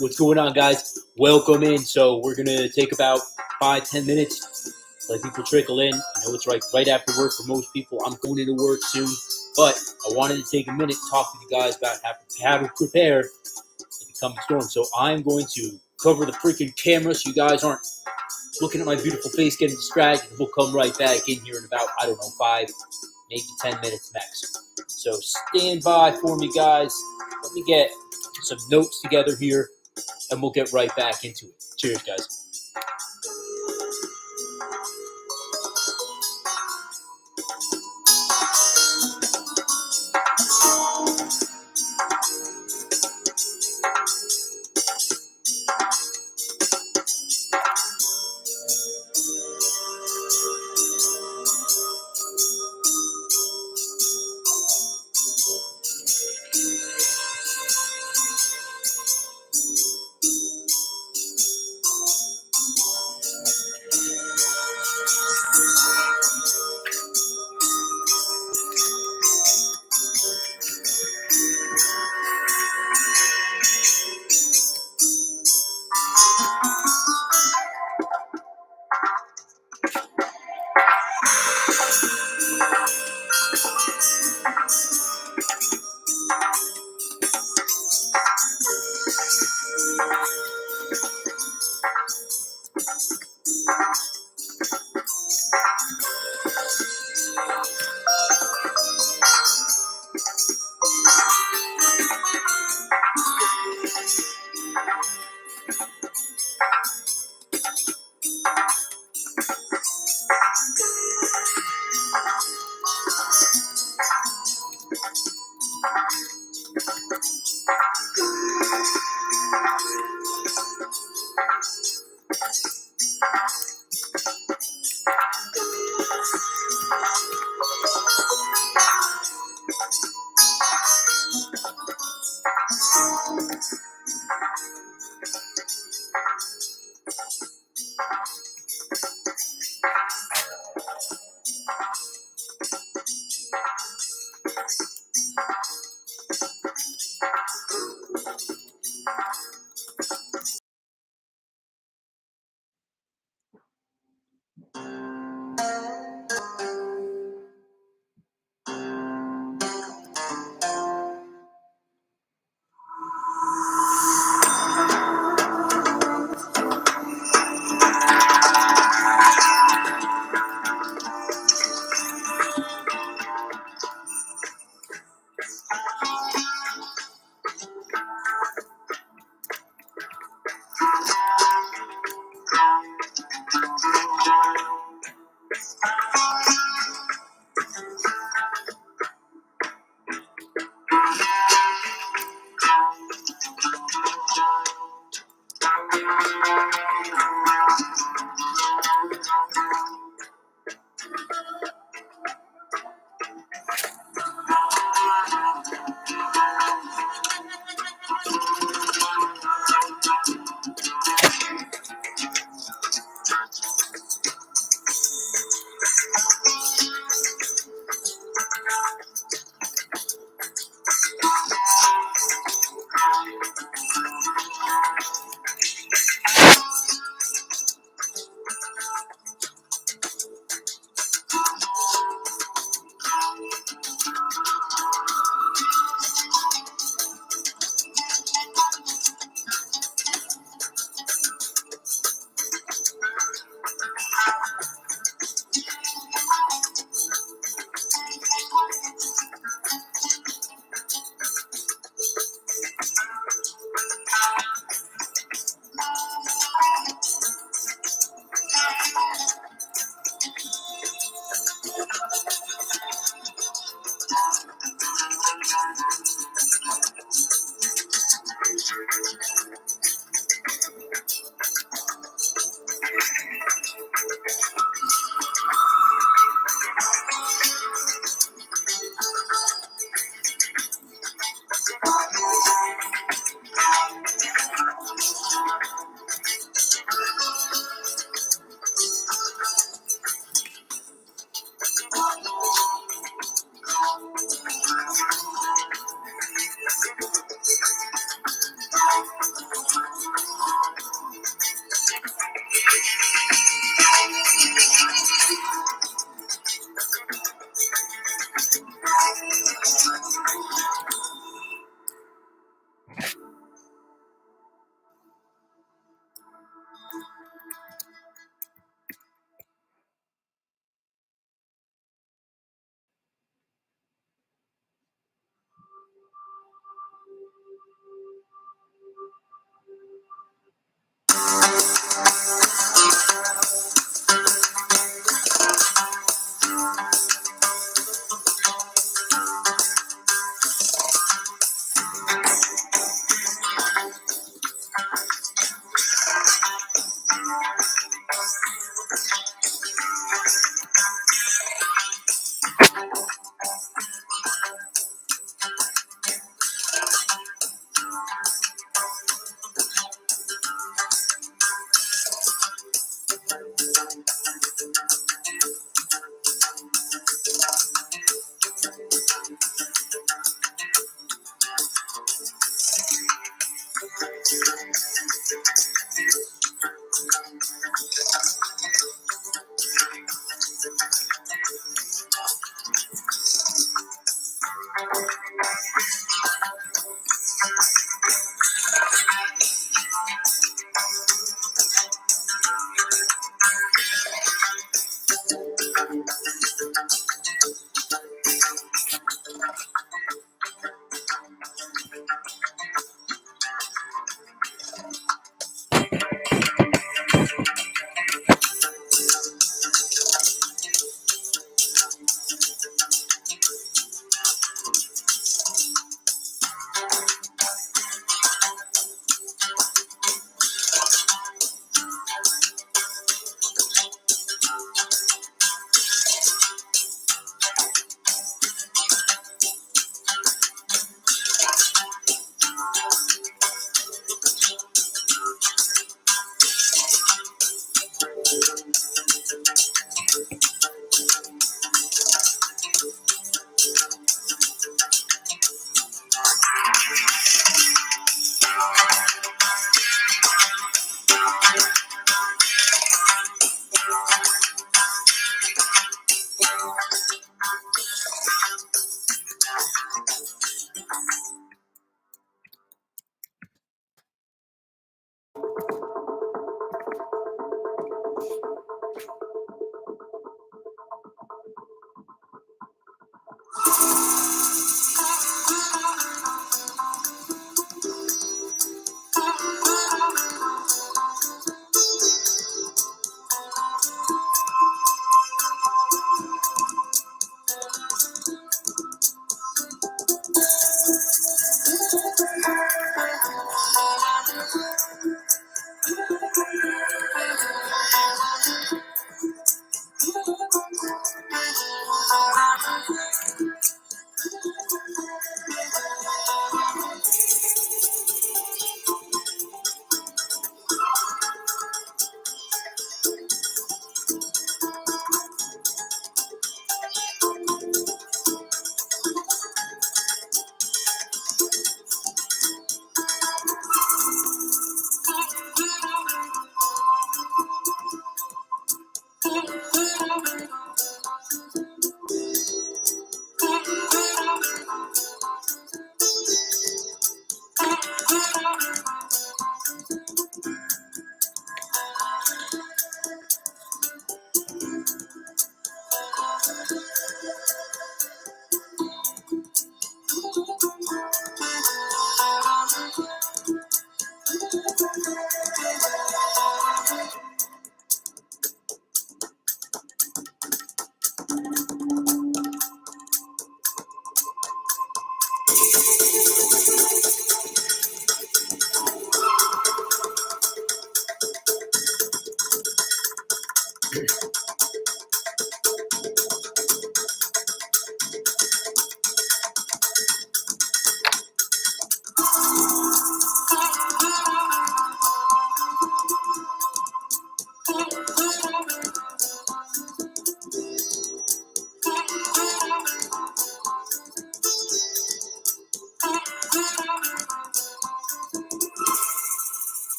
What's going on, guys? Welcome in. So we're going to take about 5-10 minutes, let people trickle in. I know it's right after work for most people. I'm going into work soon, but I wanted to take a minute to talk with you guys about how to prepare for the coming storm. So I'm going to cover the freaking camera so you guys aren't looking at my beautiful face getting distracted. We'll come right back in here in about, 5, maybe 10 minutes max. So stand by for me, guys. Let me get some notes together here, and we'll get right back into it. Cheers, guys.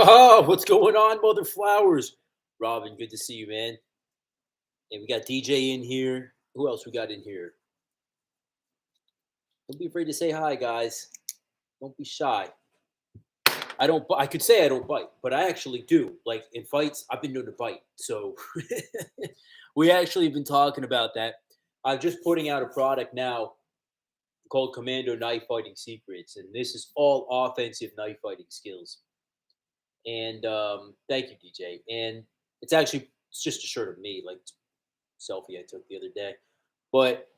Oh, what's going on, Mother Flowers? Robin, good to see you, man. And we got DJ in here. Who else we got in here? Don't be afraid to say hi, guys. Don't be shy. I could say I don't bite, but I actually do. Like in fights, I've been known to bite. So we actually have been talking about that. I'm just putting out a product now called Commando Knife Fighting Secrets, and this is all offensive knife fighting skills. And thank you, DJ. And it's just a shirt of me, like selfie I took the other day. But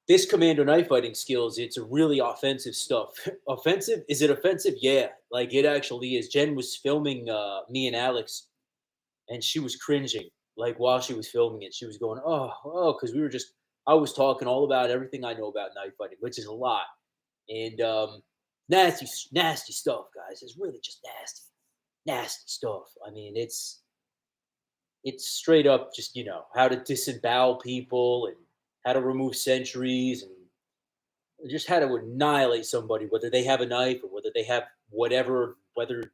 this Commando knife fighting skills, it's a really offensive stuff. Offensive? Is it offensive? Yeah, like it actually is. Jen was filming me and Alex, and she was cringing. Like while she was filming it, she was going, oh, because I was talking all about everything I know about knife fighting, which is a lot. And nasty stuff, guys. It's really just nasty stuff. I mean, it's straight up just how to disembowel people and how to remove sentries and just how to annihilate somebody, whether they have a knife or whether they have whatever, whether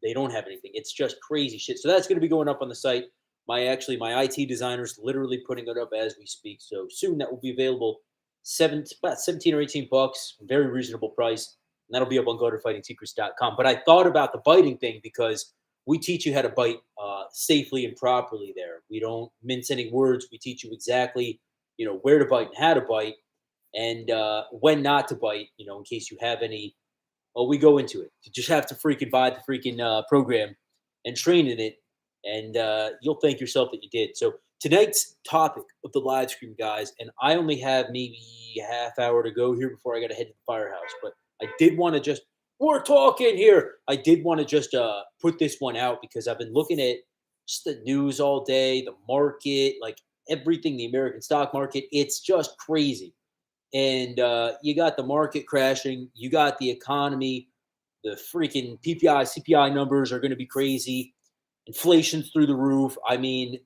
they don't have anything. It's just crazy shit. So that's going to be going up on the site. My IT designer's literally putting it up as we speak. So soon that will be available. About 17 or 18 bucks, very reasonable price. And that'll be up on GoToFightingSecrets.com. But I thought about the biting thing because we teach you how to bite safely and properly there. We don't mince any words. We teach you exactly, where to bite and how to bite and when not to bite, in case you have any. Well, we go into it. You just have to freaking buy the freaking program and train in it, and you'll thank yourself that you did. So tonight's topic of the live stream, guys, and I only have maybe a half hour to go here before I got to head to the firehouse, but I did want to just we're talking here. I did want to just put this one out because I've been looking at just the news all day, the market, like everything, the American stock market. It's just crazy. And you got the market crashing. You got the economy The freaking PPI, CPI numbers are going to be crazy. Inflation's through the roof. I mean,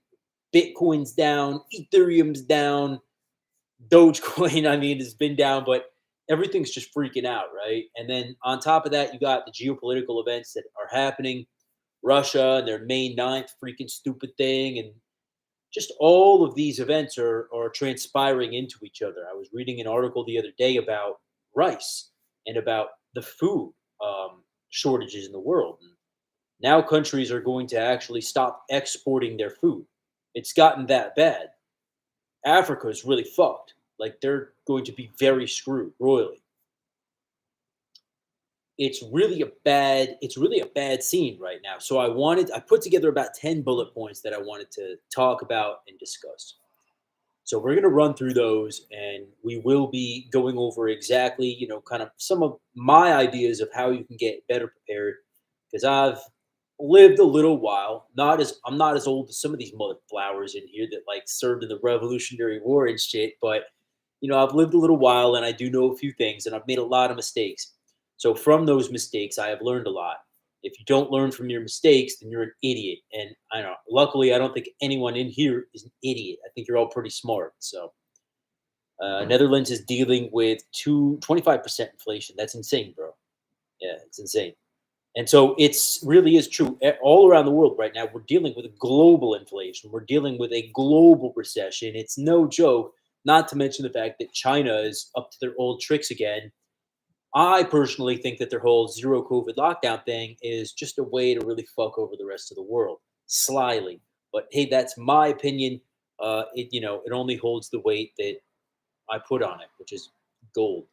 Bitcoin's down, Ethereum's down, Dogecoin, I mean, has been down, but everything's just freaking out, right? And then on top of that, you got the geopolitical events that are happening. Russia and their May 9th freaking stupid thing. And just all of these events are transpiring into each other. I was reading an article the other day about rice and about the food shortages in the world. And now countries are going to actually stop exporting their food. It's gotten that bad. Africa is really fucked. Like they're going to be very screwed royally. It's really a bad scene right now. So I put together about 10 bullet points that I wanted to talk about and discuss. So we're going to run through those and we will be going over exactly, kind of some of my ideas of how you can get better prepared because I've lived a little while. I'm not as old as some of these mother flowers in here that like served in the Revolutionary War and shit, but I've lived a little while and I do know a few things and I've made a lot of mistakes. So from those mistakes, I have learned a lot. If you don't learn from your mistakes, then you're an idiot. And I know, luckily, I don't think anyone in here is an idiot. I think you're all pretty smart. So Netherlands is dealing with 25% inflation. That's insane, bro. Yeah, it's insane. And so it's really is true. All around the world right now, we're dealing with a global inflation. We're dealing with a global recession. It's no joke, not to mention the fact that China is up to their old tricks again. I personally think that their whole zero COVID lockdown thing is just a way to really fuck over the rest of the world slyly. But hey, that's my opinion. It only holds the weight that I put on it, which is gold.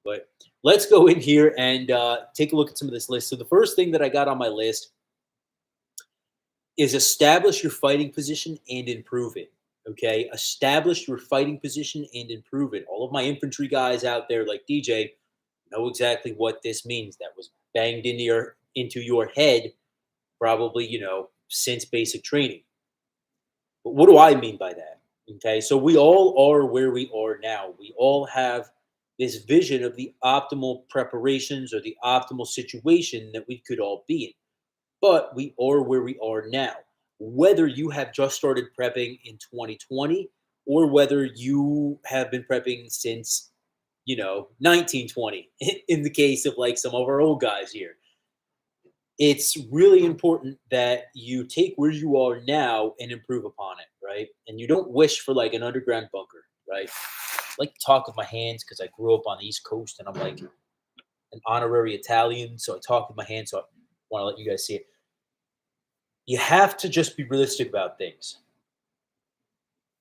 But let's go in here and take a look at some of this list. So the first thing that I got on my list is establish your fighting position and improve it. Okay, establish your fighting position and improve it. All of my infantry guys out there, like DJ, know exactly what this means. That was banged into your head, probably since basic training. But what do I mean by that? Okay, so we all are where we are now. We all have this vision of the optimal preparations or the optimal situation that we could all be in. But we are where we are now. Whether you have just started prepping in 2020 or whether you have been prepping since 1920 in the case of like some of our old guys here. It's really important that you take where you are now and improve upon it, right? And you don't wish for like an underground bunker, right? I like to talk with my hands because I grew up on the East Coast and I'm like an honorary Italian, so I talk with my hands. So I want to let you guys see it. You have to just be realistic about things.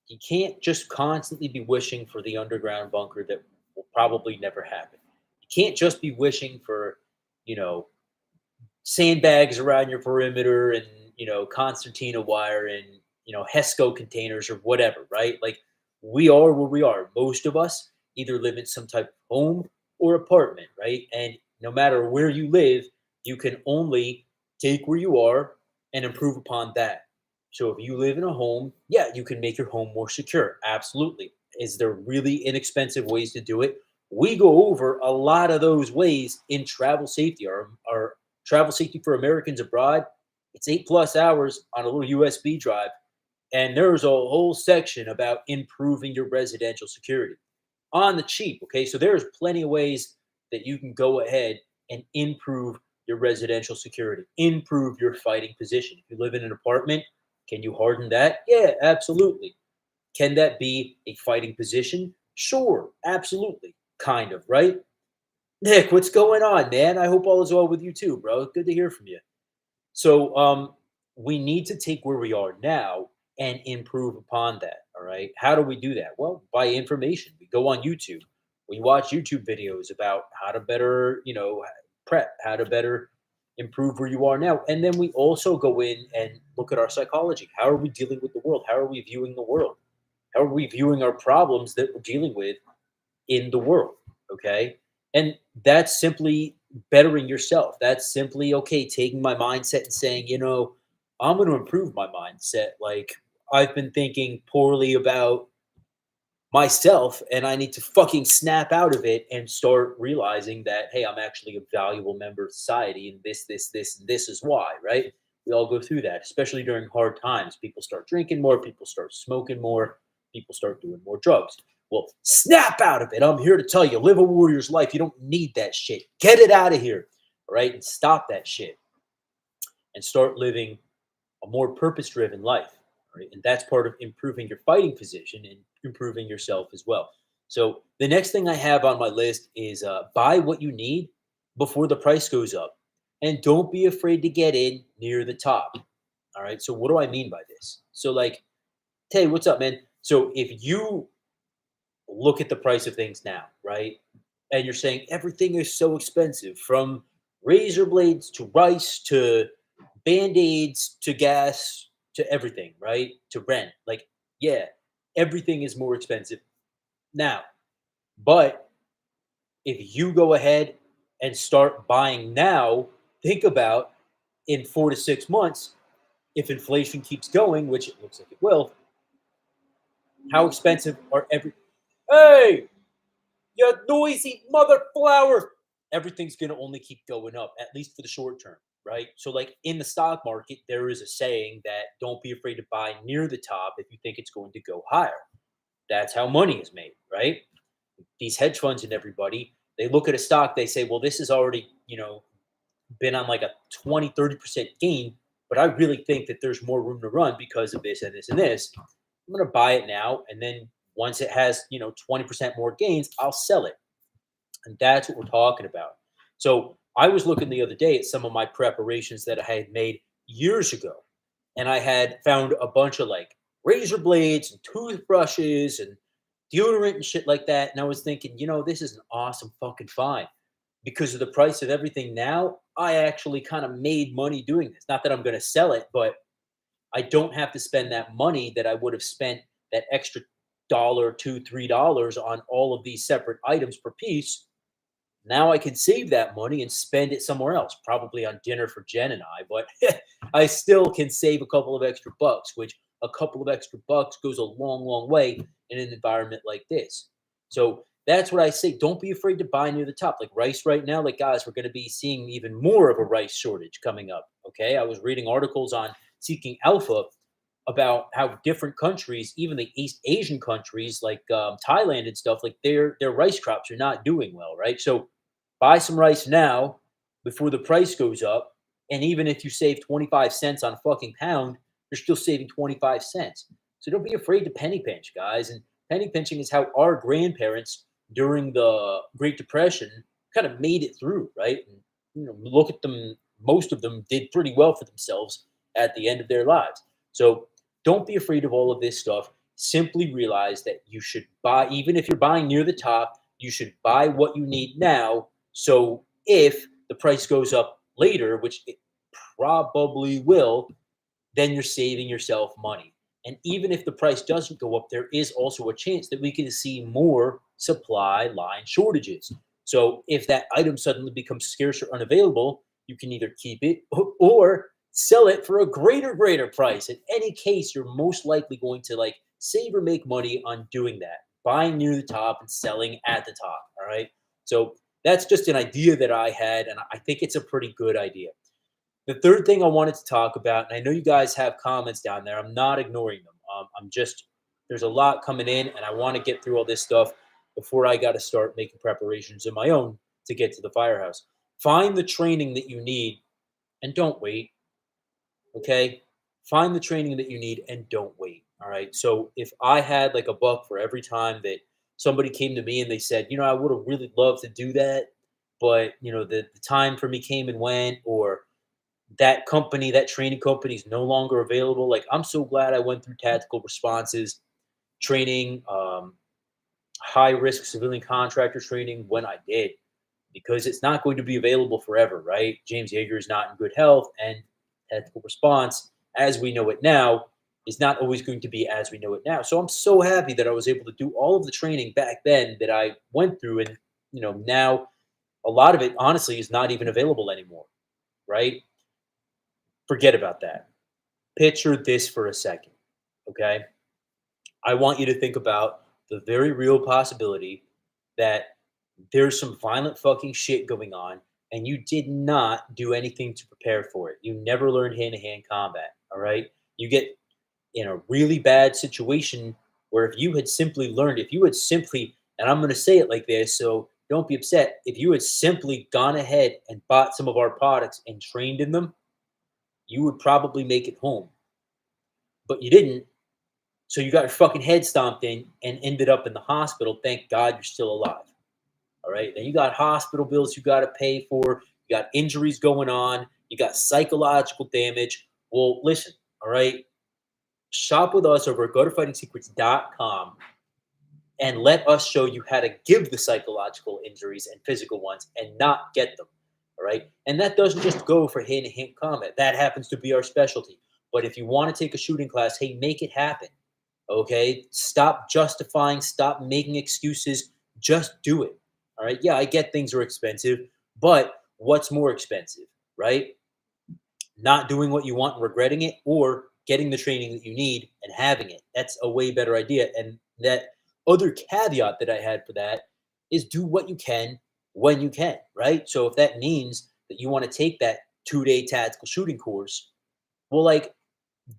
You can't just constantly be wishing for the underground bunker that will probably never happen. You can't just be wishing for, you know, sandbags around your perimeter and, concertina wire and, HESCO containers or whatever, right? Like we are where we are. Most of us either live in some type of home or apartment, right? And no matter where you live, you can only take where you are and improve upon that. So if you live in a home, yeah, you can make your home more secure. Absolutely. Is there really inexpensive ways to do it? We go over a lot of those ways in travel safety. Our travel safety for Americans abroad, it's 8+ hours on a little USB drive. And there's a whole section about improving your residential security on the cheap. Okay. So there's plenty of ways that you can go ahead and improve your residential security, improve your fighting position. If you live in an apartment, can you harden that? Yeah, absolutely. Can that be a fighting position? Sure, absolutely. Kind of, right? Nick, what's going on, man? I hope all is well with you too, bro. Good to hear from you. So, we need to take where we are now and improve upon that. All right. How do we do that? Well, by information. We go on YouTube. We watch YouTube videos about how to better, prep, how to better improve where you are now. And then we also go in and look at our psychology. How are we dealing with the world? How are we viewing the world? How are we viewing our problems that we're dealing with in the world? Okay. And that's simply bettering yourself. That's simply, okay, taking my mindset and saying, I'm going to improve my mindset. Like, I've been thinking poorly about myself, and I need to fucking snap out of it and start realizing that, hey, I'm actually a valuable member of society, and and this is why, right? We all go through that, especially during hard times. People start drinking more, people start smoking more, people start doing more drugs. Well, snap out of it. I'm here to tell you, live a warrior's life. You don't need that shit. Get it out of here, all right? And stop that shit and start living a more purpose driven life. Right? And that's part of improving your fighting position and improving yourself as well. So, the next thing I have on my list is buy what you need before the price goes up. And don't be afraid to get in near the top. All right. So, what do I mean by this? So, like, hey, what's up, man? So, if you look at the price of things now, right? And you're saying everything is so expensive, from razor blades to rice to band-aids to gas to everything, right? To rent. Like, yeah, everything is more expensive now. But if you go ahead and start buying now, think about in 4 to 6 months, if inflation keeps going, which it looks like it will, how expensive are every. Hey, you noisy mother flower. Everything's going to only keep going up, at least for the short term, right? So, like in the stock market, there is a saying that don't be afraid to buy near the top if you think it's going to go higher. That's how money is made, right? These hedge funds and everybody, they look at a stock, they say, well, this has already, been on like a 20, 30% gain, but I really think that there's more room to run because of this and this and this. I'm going to buy it now. And then once it has, 20% more gains, I'll sell it. And that's what we're talking about. So I was looking the other day at some of my preparations that I had made years ago. And I had found a bunch of like razor blades and toothbrushes and deodorant and shit like that. And I was thinking, this is an awesome fucking find. Because of the price of everything now, I actually kind of made money doing this. Not that I'm going to sell it, but I don't have to spend that money that I would have spent, that extra dollar, $2, $3 on all of these separate items per piece. Now I can save that money and spend it somewhere else, probably on dinner for Jen and I, but I still can save a couple of extra bucks, which a couple of extra bucks goes a long, long way in an environment like this. So that's what I say. Don't be afraid to buy near the top. Like rice right now, like guys, we're going to be seeing even more of a rice shortage coming up. Okay. I was reading articles on Seeking Alpha about how different countries, even the East Asian countries like Thailand and stuff, like their rice crops are not doing well, right? So buy some rice now before the price goes up, and even if you save 25 cents on a fucking pound, you're still saving 25 cents. So don't be afraid to penny pinch, guys. And penny pinching is how our grandparents during the Great Depression kind of made it through, right? And, look at them. Most of them did pretty well for themselves at the end of their lives. So don't be afraid of all of this stuff. Simply realize that you should buy, even if you're buying near the top, you should buy what you need now. So if the price goes up later, which it probably will, then you're saving yourself money. And even if the price doesn't go up, there is also a chance that we can see more supply line shortages. So if that item suddenly becomes scarce or unavailable, you can either keep it or sell it for a greater price. In any case, you're most likely going to like save or make money on doing that, buying near the top and selling at the top. All right. So that's just an idea that I had, and I think it's a pretty good idea. The third thing I wanted to talk about, and I know you guys have comments down there. I'm not ignoring them. I'm just there's a lot coming in, and I want to get through all this stuff before I got to start making preparations of my own to get to the firehouse. Find the training that you need, and don't wait. Okay, find the training that you need, and don't wait. All right. So if I had like a buck for every time that somebody came to me and they said, I would have really loved to do that, but the time for me came and went, or that company, that training company is no longer available. Like, I'm so glad I went through tactical responses training, high risk civilian contractor training when I did, because it's not going to be available forever, right? James Yeager is not in good health, and tactical response, as we know it now, is not always going to be as we know it now. So I'm so happy that I was able to do all of the training back then that I went through, and now a lot of it honestly is not even available anymore, right? Forget about that. Picture this for a second, okay? I want you to think about the very real possibility that there's some violent fucking shit going on and you did not do anything to prepare for it. You never learned hand-to-hand combat, all right? You get in a really bad situation where if you had simply learned, if you had simply, and I'm going to say it like this, so don't be upset, if you had simply gone ahead and bought some of our products and trained in them, you would probably make it home. But you didn't. So you got your fucking head stomped in and ended up in the hospital. Thank God you're still alive. All right. Then you got hospital bills you got to pay for. You got injuries going on. You got psychological damage. Well, listen. All right. Shop with us over at GoToFightingSecrets.com and let us show you how to give the psychological injuries and physical ones and not get them. All right. And that doesn't just go for hand to hand combat. That happens to be our specialty. But if you want to take a shooting class, hey, make it happen. Okay. Stop justifying, stop making excuses. Just do it. All right. Yeah, I get things are expensive, but what's more expensive, right? Not doing what you want and regretting it, or getting the training that you need and having it. That's a way better idea. And that other caveat that I had for that is do what you can when you can, right? So if that means that you want to take that 2-day tactical shooting course, well, like,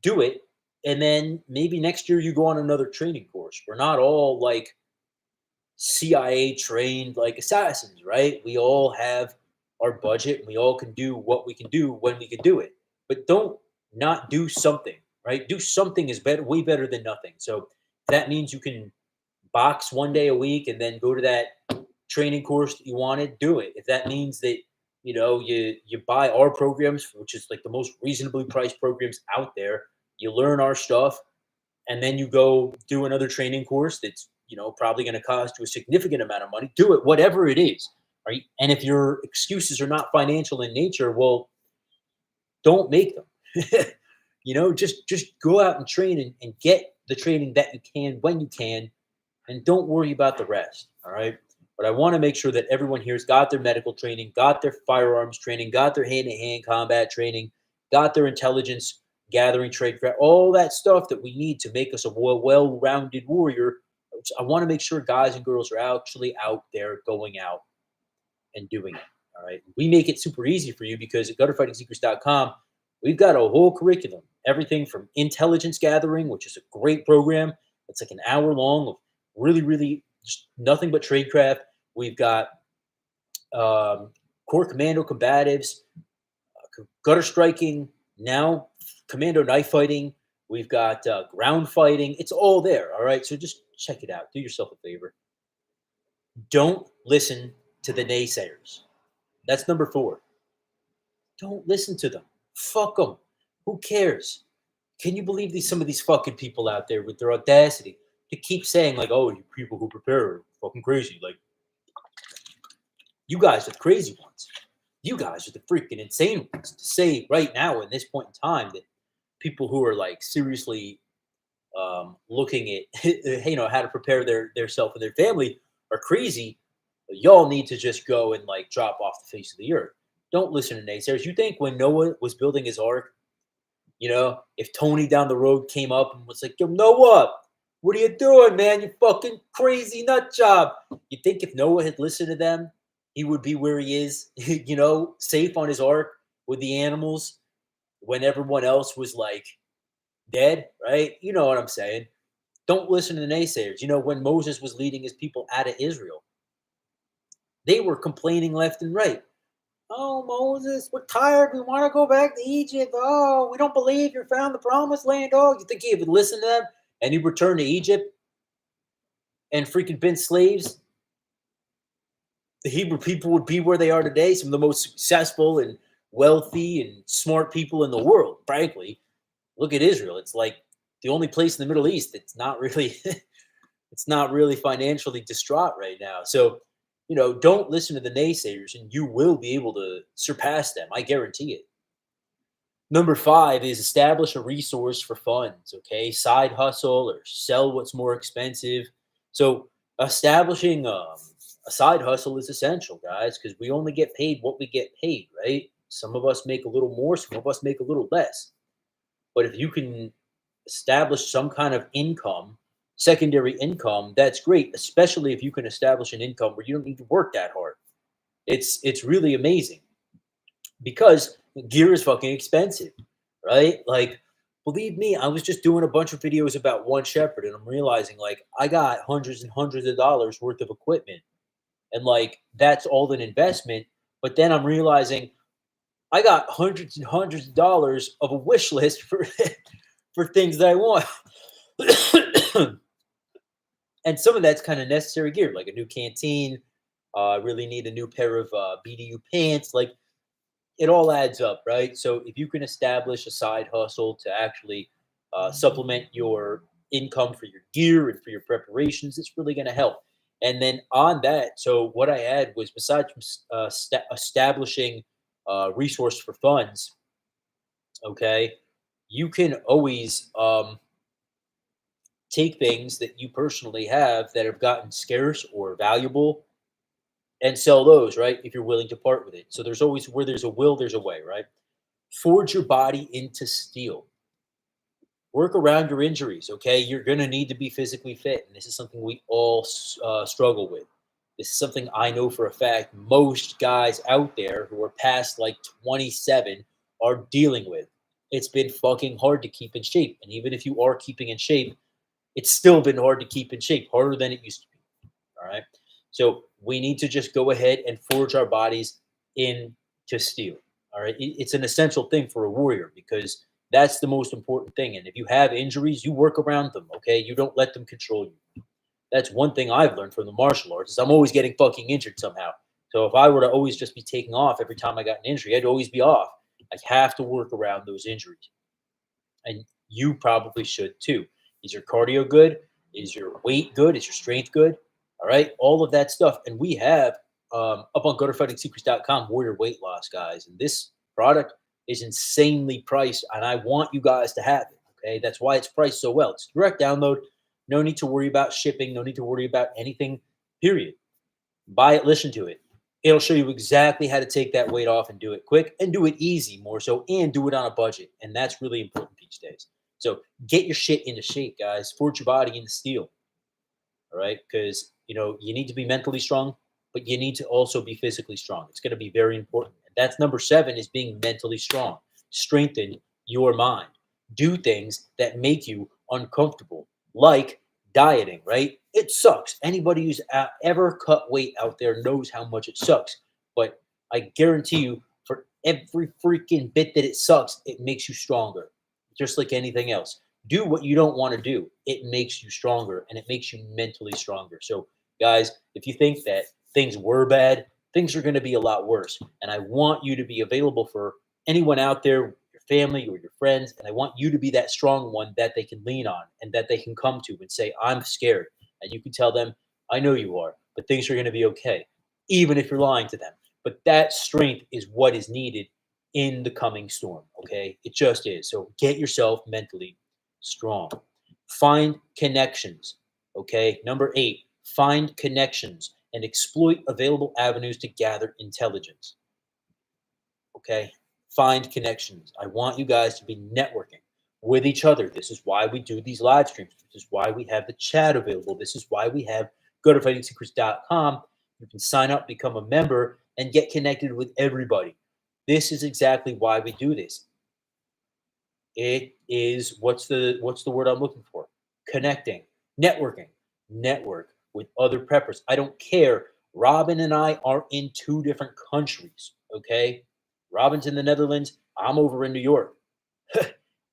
do it. And then maybe next year you go on another training course. We're not all like CIA trained like assassins, right? We all have our budget and we all can do what we can do when we can do it. But don't not do something, right? Do something is better, way better than nothing. So if that means you can box 1 day a week and then go to that training course that you wanted, do it. If that means that you buy our programs, which is like the most reasonably priced programs out there, you learn our stuff, and then you go do another training course that's probably going to cost you a significant amount of money, do it, whatever it is, right? And if your excuses are not financial in nature, well, don't make them. Just go out and train and get the training that you can when you can, and don't worry about the rest. All right. But I want to make sure that everyone here's got their medical training, got their firearms training, got their hand-to-hand combat training, got their intelligence gathering, trade, all that stuff that we need to make us a well-rounded warrior. I want to make sure guys and girls are actually out there going out and doing it. All right. We make it super easy for you because at gutterfightingsecrets.com, we've got a whole curriculum, everything from intelligence gathering, which is a great program. It's like an hour long of really, really just nothing but tradecraft. We've got core commando combatives, gutter striking, now commando knife fighting. We've got ground fighting. It's all there. All right. So just check it out. Do yourself a favor. Don't listen to the naysayers. That's number 4. Don't listen to them. Fuck them. Who cares? Can you believe some of these fucking people out there with their audacity to keep saying like, "Oh, you people who prepare are fucking crazy." Like, you guys are the crazy ones. You guys are the freaking insane ones to say right now in this point in time that people who are like seriously looking at how to prepare their self and their family are crazy. Y'all need to just go and like drop off the face of the earth. Don't listen to naysayers. You think when Noah was building his ark, if Tony down the road came up and was like, "Yo, Noah, what are you doing, man? You fucking crazy nut job." You think if Noah had listened to them, he would be where he is, safe on his ark with the animals when everyone else was like dead, right? You know what I'm saying? Don't listen to the naysayers. When Moses was leading his people out of Israel, they were complaining left and right. "Oh, Moses, we're tired. We want to go back to Egypt. Oh, we don't believe you found the promised land." Oh, you think he would listen to them and he'd return to Egypt and freaking been slaves? The Hebrew people would be where they are today, some of the most successful and wealthy and smart people in the world, frankly. Look at Israel. It's like the only place in the Middle East that's not really it's not really financially distraught right now. So, don't listen to the naysayers and you will be able to surpass them. I guarantee it. Number 5 is establish a resource for funds, okay? Side hustle or sell what's more expensive. So, establishing a side hustle is essential, guys, because we only get paid what we get paid, right? Some of us make a little more, some of us make a little less. But if you can establish some kind of income secondary income, that's great, especially if you can establish an income where you don't need to work that hard. It's really amazing because gear is fucking expensive, right? Like, believe me, I was just doing a bunch of videos about One Shepherd, and I'm realizing like I got hundreds and hundreds of dollars worth of equipment, and like that's all an investment. But then I'm realizing I got hundreds and hundreds of dollars of a wish list for for things that I want. And some of that's kind of necessary gear, like a new canteen. I really need a new pair of BDU pants. Like it all adds up, right? So if you can establish a side hustle to actually supplement your income for your gear and for your preparations, it's really going to help. And then on that, so what I had was besides establishing resource for funds, okay, you can always take things that you personally have that have gotten scarce or valuable and sell those, right? If you're willing to part with it. So there's always where there's a will, there's a way, right? Forge your body into steel. Work around your injuries, okay? You're going to need to be physically fit. And this is something we all struggle with. This is something I know for a fact most guys out there who are past like 27 are dealing with. It's been fucking hard to keep in shape. And even if you are keeping in shape, it's still been hard to keep in shape, harder than it used to be. All right. So we need to just go ahead and forge our bodies into steel. All right. It's an essential thing for a warrior because that's the most important thing. And if you have injuries, you work around them. Okay. You don't let them control you. That's one thing I've learned from the martial arts is I'm always getting fucking injured somehow. So if I were to always just be taking off every time I got an injury, I'd always be off. I have to work around those injuries. And you probably should too. Is your cardio good? Is your weight good? Is your strength good? All right, all of that stuff. And we have up on GutterFightingSecrets.com Warrior Weight Loss, guys. And this product is insanely priced, and I want you guys to have it. Okay, that's why it's priced so well. It's direct download. No need to worry about shipping. No need to worry about anything. Period. Buy it, listen to it. It'll show you exactly how to take that weight off and do it quick and do it easy more so and do it on a budget. And that's really important these days. So get your shit into shape, guys. Forge your body into steel. All right. Because, you need to be mentally strong, but you need to also be physically strong. It's going to be very important. And that's number 7 is being mentally strong. Strengthen your mind. Do things that make you uncomfortable, like dieting, right? It sucks. Anybody who's ever cut weight out there knows how much it sucks. But I guarantee you, for every freaking bit that it sucks, it makes you stronger, just like anything else. Do what you don't want to do. It makes you stronger and it makes you mentally stronger. So, guys, if you think that things were bad, things are going to be a lot worse. And I want you to be available for anyone out there, your family or your friends. And I want you to be that strong one that they can lean on and that they can come to and say, I'm scared. And you can tell them, I know you are, but things are going to be okay, even if you're lying to them. But that strength is what is needed in the coming storm. Okay. It just is. So get yourself mentally strong. Find connections. Okay. Number 8, find connections and exploit available avenues to gather intelligence. Okay. Find connections. I want you guys to be networking with each other. This is why we do these live streams. This is why we have the chat available. This is why we have GoToFightingSecrets.com. You can sign up, become a member, and get connected with everybody. This is exactly why we do this. It is what's the word I'm looking for? Connecting, networking, network with other preppers. I don't care. Robin and I are in 2 different countries. Okay, Robin's in the Netherlands. I'm over in New York.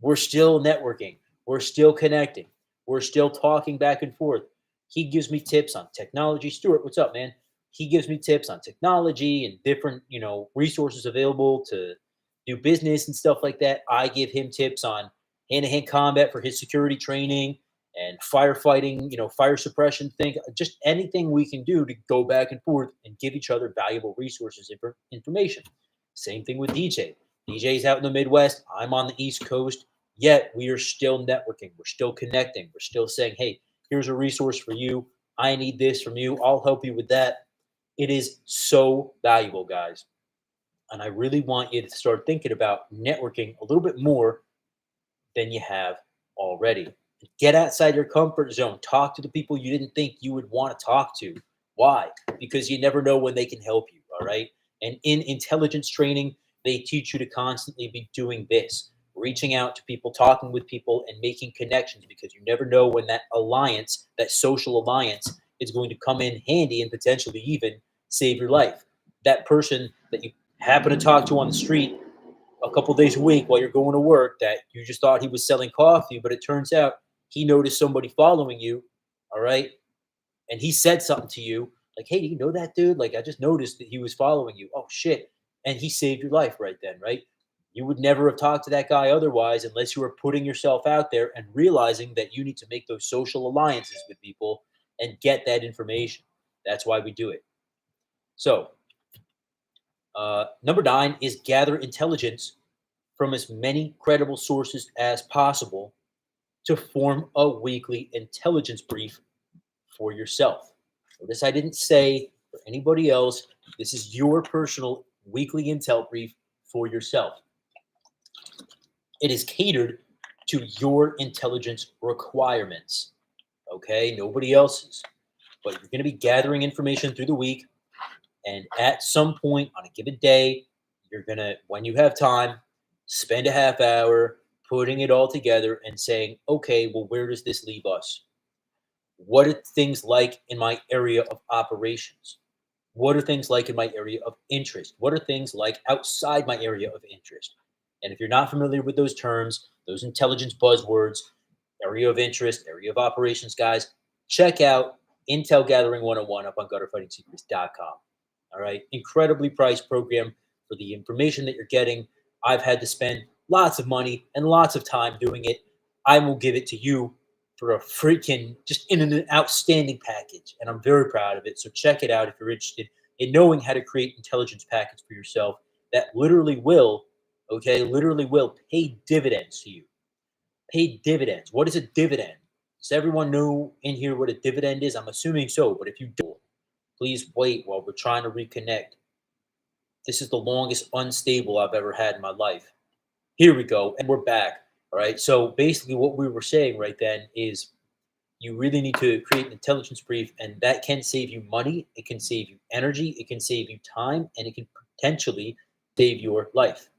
We're still networking. We're still connecting. We're still talking back and forth. He gives me tips on technology. Stuart, what's up, man? He gives me tips on technology and different, resources available to do business and stuff like that. I give him tips on hand-to-hand combat for his security training and firefighting, fire suppression thing, just anything we can do to go back and forth and give each other valuable resources and information. Same thing with DJ. DJ's out in the Midwest. I'm on the East Coast. Yet we are still networking. We're still connecting. We're still saying, hey, here's a resource for you. I need this from you. I'll help you with that. It is so valuable, guys. And I really want you to start thinking about networking a little bit more than you have already. Get outside your comfort zone. Talk to the people you didn't think you would want to talk to. Why? Because you never know when they can help you. All right. And in intelligence training, they teach you to constantly be doing this, reaching out to people, talking with people, and making connections, because you never know when that alliance, that social alliance, is going to come in handy and potentially even save your life. That person that you happen to talk to on the street a couple days a week while you're going to work, that you just thought he was selling coffee, but it turns out he noticed somebody following you, all right? And he said something to you like, "Hey, do you know that dude? Like, I just noticed that he was following you." Oh shit. And he saved your life right then, right? You would never have talked to that guy otherwise, unless you were putting yourself out there and realizing that you need to make those social alliances with people and get that information. That's why we do it. So, number 9 is gather intelligence from as many credible sources as possible to form a weekly intelligence brief for yourself. So this I didn't say for anybody else. This is your personal weekly intel brief for yourself. It is catered to your intelligence requirements. Okay, nobody else's. But you're going to be gathering information through the week, and at some point on a given day, you're going to, when you have time, spend a half hour putting it all together and saying, okay, well, where does this leave us? What are things like in my area of operations? What are things like in my area of interest? What are things like outside my area of interest? And if you're not familiar with those terms, those intelligence buzzwords, area of interest, area of operations, guys, check out Intel Gathering 101 up on gutterfightingsecrets.com. All right. Incredibly priced program for the information that you're getting. I've had to spend lots of money and lots of time doing it. I will give it to you for a freaking just in an outstanding package. And I'm very proud of it. So check it out if you're interested in knowing how to create intelligence packets for yourself that literally will, okay, literally will pay dividends to you. Pay dividends. What is a dividend? Does everyone know in here what a dividend is? I'm assuming so, but if you don't, please wait while we're trying to reconnect. This is the longest unstable I've ever had in my life. Here we go, and we're back. All right. So basically, what we were saying right then is you really need to create an intelligence brief, and that can save you money. It can save you energy. It can save you time, and it can potentially save your life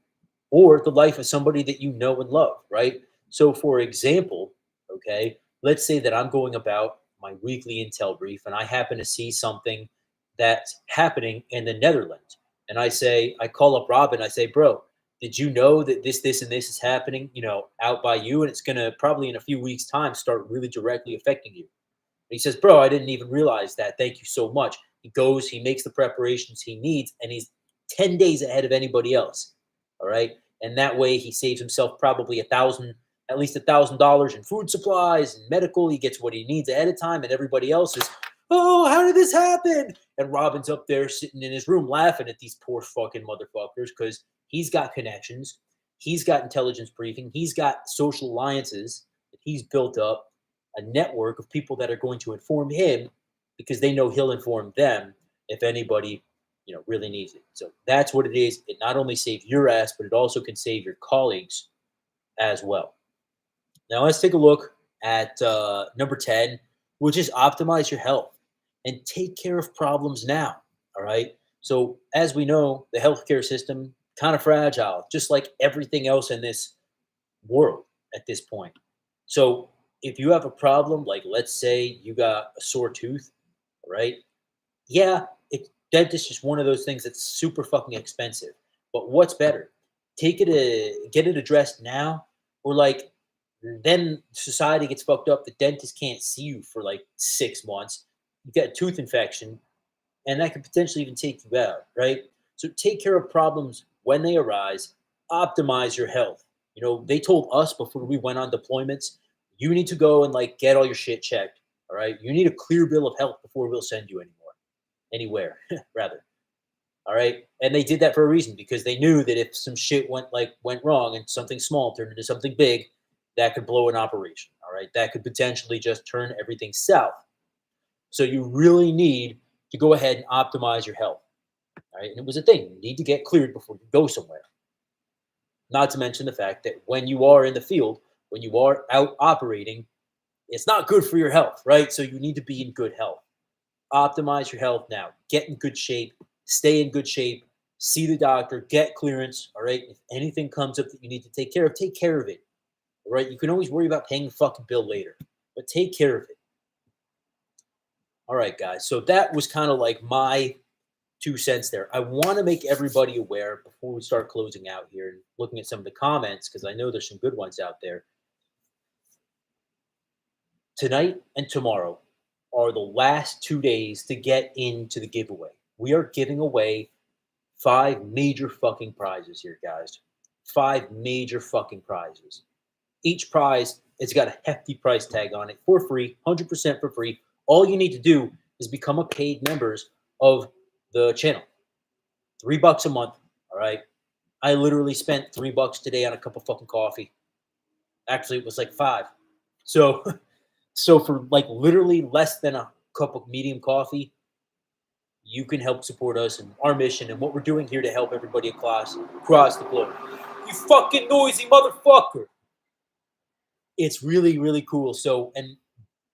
or the life of somebody that you know and love, right? So, for example, okay, let's say that I'm going about my weekly intel brief and I happen to see something that's happening in the Netherlands. And I call up Robin, I say, bro, did you know that this, and this is happening, out by you? And it's going to probably in a few weeks' time start really directly affecting you. He says, bro, I didn't even realize that. Thank you so much. He goes, he makes the preparations he needs, and he's 10 days ahead of anybody else. All right. And that way he saves himself probably at least $1,000 in food supplies and medical. He gets what he needs ahead of time, and everybody else is, oh, how did this happen? And Robin's up there sitting in his room laughing at these poor fucking motherfuckers because he's got connections. He's got intelligence briefing. He's got social alliances that he's built up, a network of people that are going to inform him because they know he'll inform them if anybody really needs it. So that's what it is. It not only saves your ass, but it also can save your colleagues as well. Now let's take a look at number 10, which is optimize your health and take care of problems now. All right. So as we know, the healthcare system kind of fragile, just like everything else in this world at this point. So if you have a problem, like let's say you got a sore tooth, right? Yeah, dentist is one of those things that's super fucking expensive. But what's better? Get it addressed now, or like then society gets fucked up. The dentist can't see you for like 6 months. You get a tooth infection, and that could potentially even take you out, right? So take care of problems when they arise. Optimize your health. They told us before we went on deployments, you need to go and like get all your shit checked. All right, you need a clear bill of health before we'll send you anywhere rather. All right, and they did that for a reason, because they knew that if some shit went wrong and something small turned into something big, that could blow an operation. All right, that could potentially just turn everything south. So you really need to go ahead and optimize your health. All right, and it was a thing. You need to get cleared before you go somewhere. Not to mention the fact that when you are in the field, when you are out operating, It's not good for your health, right? So you need to be in good health. Optimize your health now. Get in good shape. Stay in good shape. See the doctor. Get clearance. All right. If anything comes up that you need to take care of it. All right. You can always worry about paying the fucking bill later, but take care of it. All right, guys. So that was kind of like my 2 cents there. I want to make everybody aware before we start closing out here and looking at some of the comments, because I know there's some good ones out there. Tonight and tomorrow are the last 2 days to get into the giveaway. We are giving away 5 major fucking prizes here, guys. 5 major fucking prizes. Each prize, it's got a hefty price tag on it for free, 100% for free. All you need to do is become a paid members of the channel. $3 a month. All right. I literally spent $3 today on a cup of fucking coffee. Actually, it was like 5. So, so for like literally less than a cup of medium coffee, you can help support us and our mission and what we're doing here to help everybody across the globe. You fucking noisy motherfucker. It's really, really cool. So, and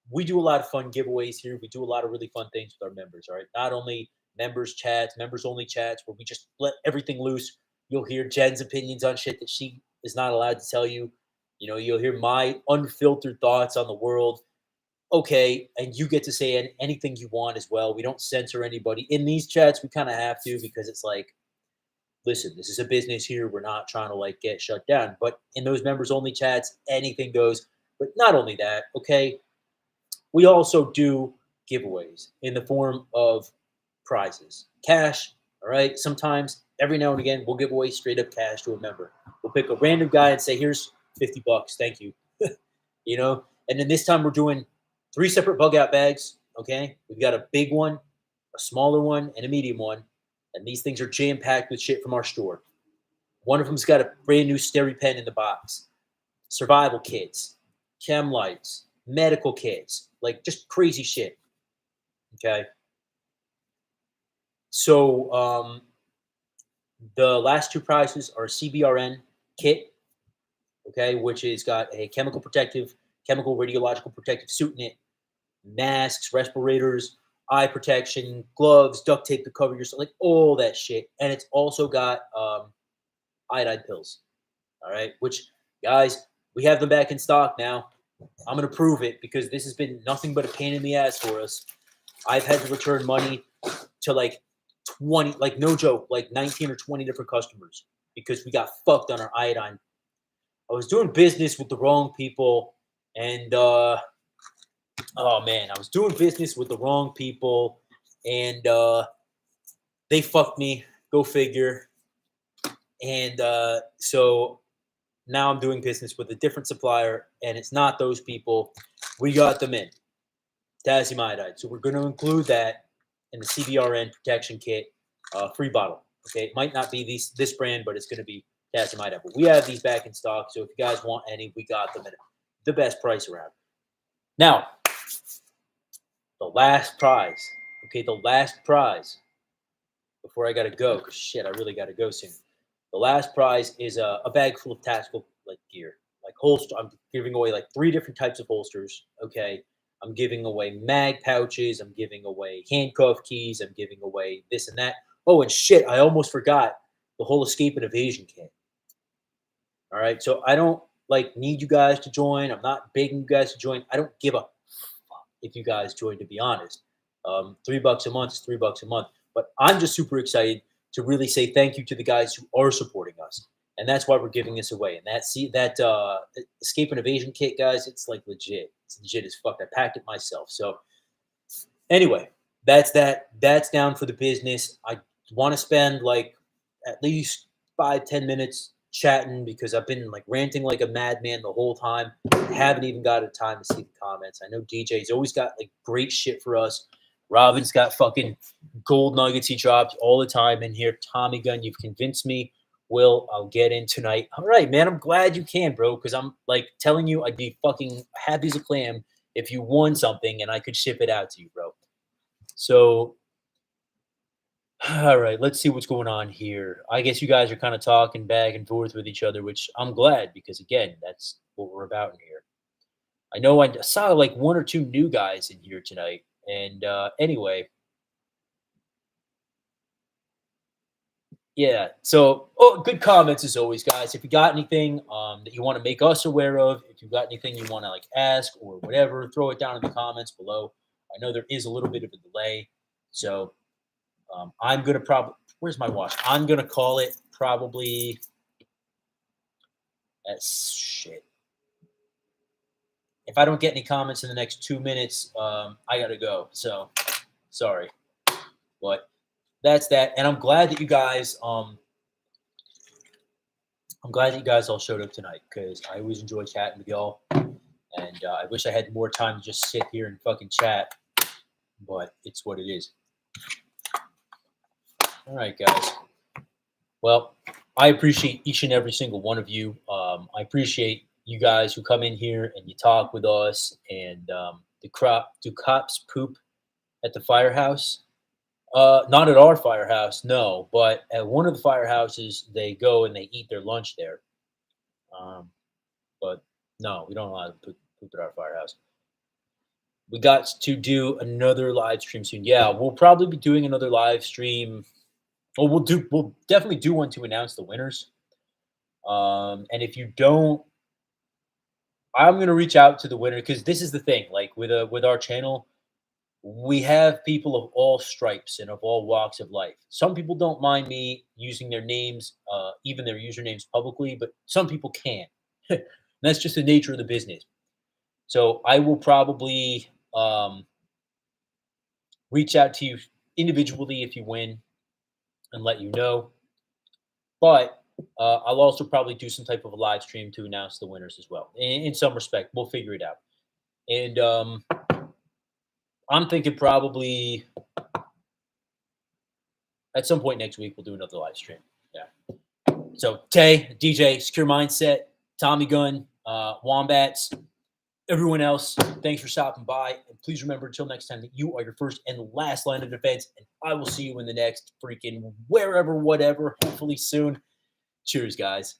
we do a lot of fun giveaways here. We do a lot of really fun things with our members. All right. Not only members chats, members only chats where we just let everything loose. You'll hear Jen's opinions on shit that she is not allowed to tell you. You know, you'll hear my unfiltered thoughts on the world. Okay. And you get to say anything you want as well. We don't censor anybody in these chats. We kind of have to, because it's like, listen, this is a business here. We're not trying to like get shut down. But in those members only chats, anything goes. But not only that, okay, we also do giveaways in the form of prizes, cash. All right. Sometimes, every now and again, we'll give away straight up cash to a member. We'll pick a random guy and say, "Here's $50. Thank you." You know. And then this time we're doing 3 separate bug out bags. Okay. We've got a big one, a smaller one, and a medium one. And these things are jam packed with shit from our store. One of them's got a brand new SteriPen in the box, survival kits, chem lights, medical kits, like just crazy shit. Okay. So the last 2 prizes are Cbrn Kit, okay, which has got a chemical radiological protective suit in it, masks, respirators, eye protection, gloves, duct tape to cover yourself, like all that shit. And it's also got iodide pills. All right, which, guys, we have them back in stock now. I'm going to prove it, because this has been nothing but a pain in the ass for us. I've had to return money to like 20, like no joke, like 19 or 20 different customers, because we got fucked on our iodine. I was doing business with the wrong people, and oh man, I was doing business with the wrong people, and they fucked me. Go figure. And so now I'm doing business with a different supplier, and it's not those people. We got them in potassium iodide. So we're going to include that in the Cbrn protection kit, free bottle. Okay, it might not be this brand, but it's going to be potassium iodide. But we have these back in stock, so if you guys want any, we got them at the best price around. Now, the last prize. Okay, the last prize before I got to go, because shit, I really got to go soon. The last prize is a bag full of tactical like gear, like holster. I'm giving away like 3 different types of holsters. Okay, I'm giving away mag pouches. I'm giving away handcuff keys. I'm giving away this and that. Oh, and shit, I almost forgot the whole escape and evasion kit. All right, so I don't like need you guys to join. I'm not begging you guys to join. I don't give a fuck if you guys join, to be honest. $3 a month is $3 a month. But I'm just super excited to really say thank you to the guys who are supporting us, and that's why we're giving this away. And that escape and evasion kit, guys, it's like legit. It's legit as fuck. I packed it myself. So anyway, that's that. That's down for the business. I want to spend like at least 5-10 minutes chatting, because I've been like ranting like a madman the whole time. I haven't even got a time to see the comments. I know DJ's always got like great shit for us. Robin's got fucking gold nuggets he drops all the time in here. Tommy Gun, you've convinced me. Will, I'll get in tonight. All right, man, I'm glad you can, bro, because I'm like telling you, I'd be fucking happy as a clam if you won something and I could ship it out to you, bro. So, all right, let's see what's going on here. I guess you guys are kind of talking back and forth with each other, which I'm glad, because again, that's what we're about in here. I know I saw like 1 or 2 new guys in here tonight. And anyway, yeah. So, oh, good comments as always, guys. If you got anything that you want to make us aware of, if you got anything you want to like ask or whatever, throw it down in the comments below. I know there is a little bit of a delay, so I'm gonna probably. Where's my watch? I'm gonna call it probably at shit. If I don't get any comments in the next 2 minutes, I gotta go. So sorry, but that's that. And I'm glad that you guys. I'm glad that you guys all showed up tonight because I always enjoy chatting with y'all. And I wish I had more time to just sit here and fucking chat, but it's what it is. All right, guys. Well, I appreciate each and every single one of you. I appreciate you guys who come in here and you talk with us. And do cops poop at the firehouse? Not at our firehouse, no. But at one of the firehouses, they go and they eat their lunch there. But no, we don't allow to poop at our firehouse. We got to do another live stream soon. Yeah, we'll probably be doing another live stream. Well, we'll definitely do one to announce the winners. And if you don't, I'm gonna reach out to the winner because this is the thing. Like with our channel, we have people of all stripes and of all walks of life. Some people don't mind me using their names, even their usernames publicly, but some people can't. That's just the nature of the business. So I will probably reach out to you individually if you win and let you know. But I'll also probably do some type of a live stream to announce the winners as well. In some respect, we'll figure it out. And I'm thinking probably at some point next week we'll do another live stream. Yeah. So Tay, DJ, Secure Mindset, Tommy Gun, Wombats, everyone else, thanks for stopping by. And please remember until next time that you are your first and last line of defense. And I will see you in the next freaking wherever, whatever, hopefully soon. Cheers, guys.